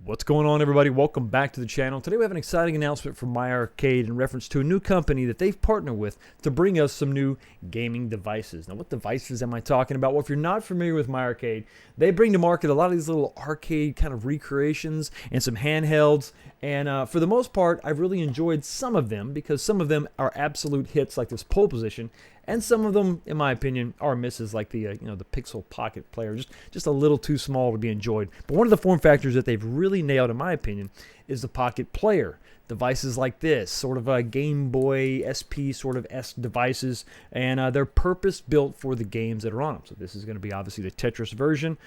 What's going on, everybody? Welcome back to the channel. Today we have an exciting announcement from MyArcade in reference to a new company that they've partnered with to bring us some new gaming devices. Now, what devices am I talking about? Well, if you're not familiar with MyArcade, they bring to market a lot of these little arcade kind of recreations and some handhelds. And for the most part, I've really enjoyed some of them because some of them are absolute hits like this Pole Position, and some of them, in my opinion, are misses like the the Pixel Pocket Player, just a little too small to be enjoyed. But one of the form factors that they've really nailed, in my opinion, is the Pocket Player. Devices like this, sort of a Game Boy SP sort of esque devices, and they're purpose built for the games that are on them. So this is going to be obviously the Tetris version.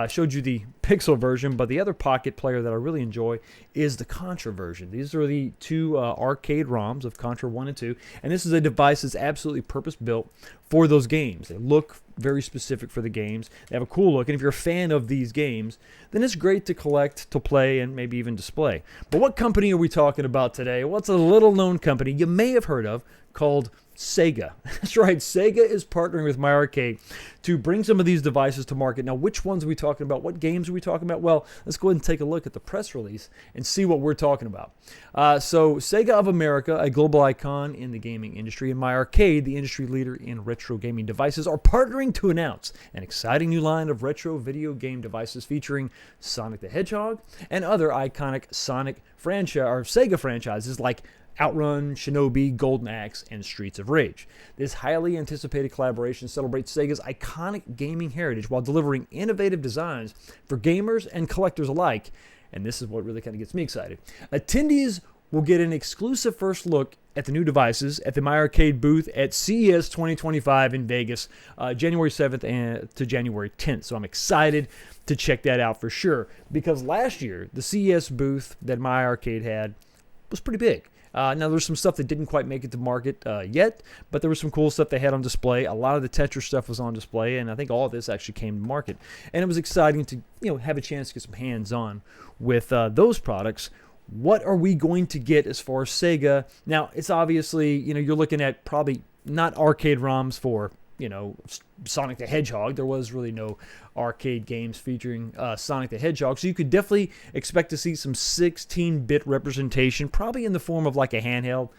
Showed you the Pixel version, but the other Pocket Player that I really enjoy is the Contra version. These are the two arcade ROMs of Contra 1 and 2, and this is a device that's absolutely purpose built for those games. They look very specific for the games. They have a cool look, and if you're a fan of these games, then it's great to collect, to play, and maybe even display. But what company are we talking about today? Well, it's a little-known company you may have heard of called Sega. That's right, Sega is partnering with MyArcade to bring some of these devices to market. Now, which ones are we talking about? What games are we talking about? Well, let's go ahead and take a look at the press release and see what we're talking about. So, Sega of America, a global icon in the gaming industry, and MyArcade, the industry leader in retro gaming devices, are partnering to announce an exciting new line of retro video game devices featuring Sonic the Hedgehog and other iconic Sonic franchise or Sega franchises like Outrun, Shinobi, Golden Axe, and Streets of Rage. This highly anticipated collaboration celebrates Sega's iconic gaming heritage while delivering innovative designs for gamers and collectors alike. And this is what really kind of gets me excited. Attendees will get an exclusive first look at the new devices at the MyArcade booth at CES 2025 in Vegas, January 7th to January 10th. So I'm excited to check that out for sure, because last year, the CES booth that MyArcade had was pretty big. Now, there's some stuff that didn't quite make it to market yet, but there was some cool stuff they had on display. A lot of the Tetris stuff was on display, and I think all of this actually came to market. And it was exciting to have a chance to get some hands-on with those products. What are we going to get as far as Sega? Now, it's obviously, you're looking at probably not arcade ROMs for Sonic the Hedgehog. There was really no arcade games featuring Sonic the Hedgehog, so you could definitely expect to see some 16-bit representation, probably in the form of like a handheld.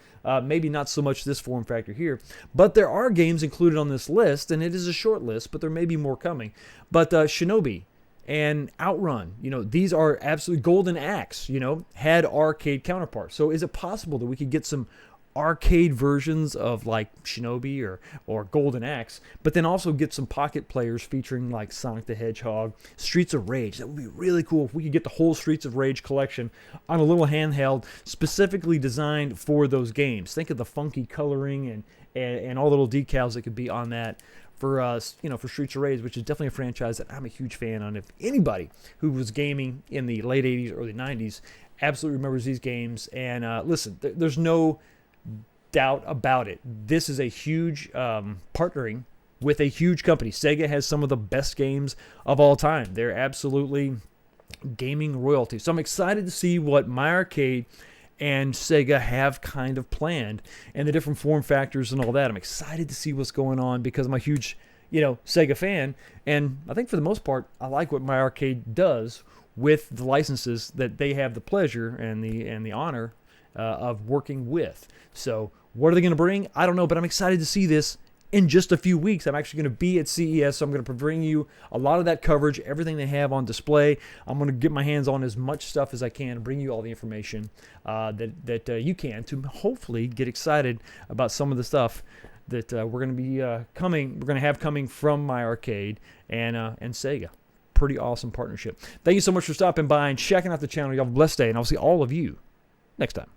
Maybe not so much this form factor here, but there are games included on this list, and it is a short list, but there may be more coming. But Shinobi and Outrun, these are absolutely Golden Axe, had arcade counterparts. So is it possible that we could get some arcade versions of like Shinobi or Golden Axe, but then also get some pocket players featuring like Sonic the Hedgehog, Streets of Rage? That would be really cool if we could get the whole Streets of Rage collection on a little handheld specifically designed for those games. Think of the funky coloring and all the little decals that could be on that for for Streets of Rage, which is definitely a franchise that I'm a huge fan on. If anybody who was gaming in the late 80s, early 90s absolutely remembers these games, and listen, there's no doubt about it. This is a huge partnering with a huge company. Sega has some of the best games of all time. They're absolutely gaming royalty. So I'm excited to see what MyArcade and Sega have kind of planned and the different form factors and all that. I'm excited to see what's going on because I'm a huge Sega fan, and I think for the most part I like what MyArcade does with the licenses that they have the pleasure and the honor of working with. So what are they going to bring? I don't know, but I'm excited to see this in just a few weeks. I'm actually going to be at CES, so I'm going to bring you a lot of that coverage, everything they have on display. I'm going to get my hands on as much stuff as I can and bring you all the information that you can to hopefully get excited about some of the stuff that we're going to be We're going to have coming from MyArcade and Sega. Pretty awesome partnership. Thank you so much for stopping by and checking out the channel. You have a blessed day, and I'll see all of you next time.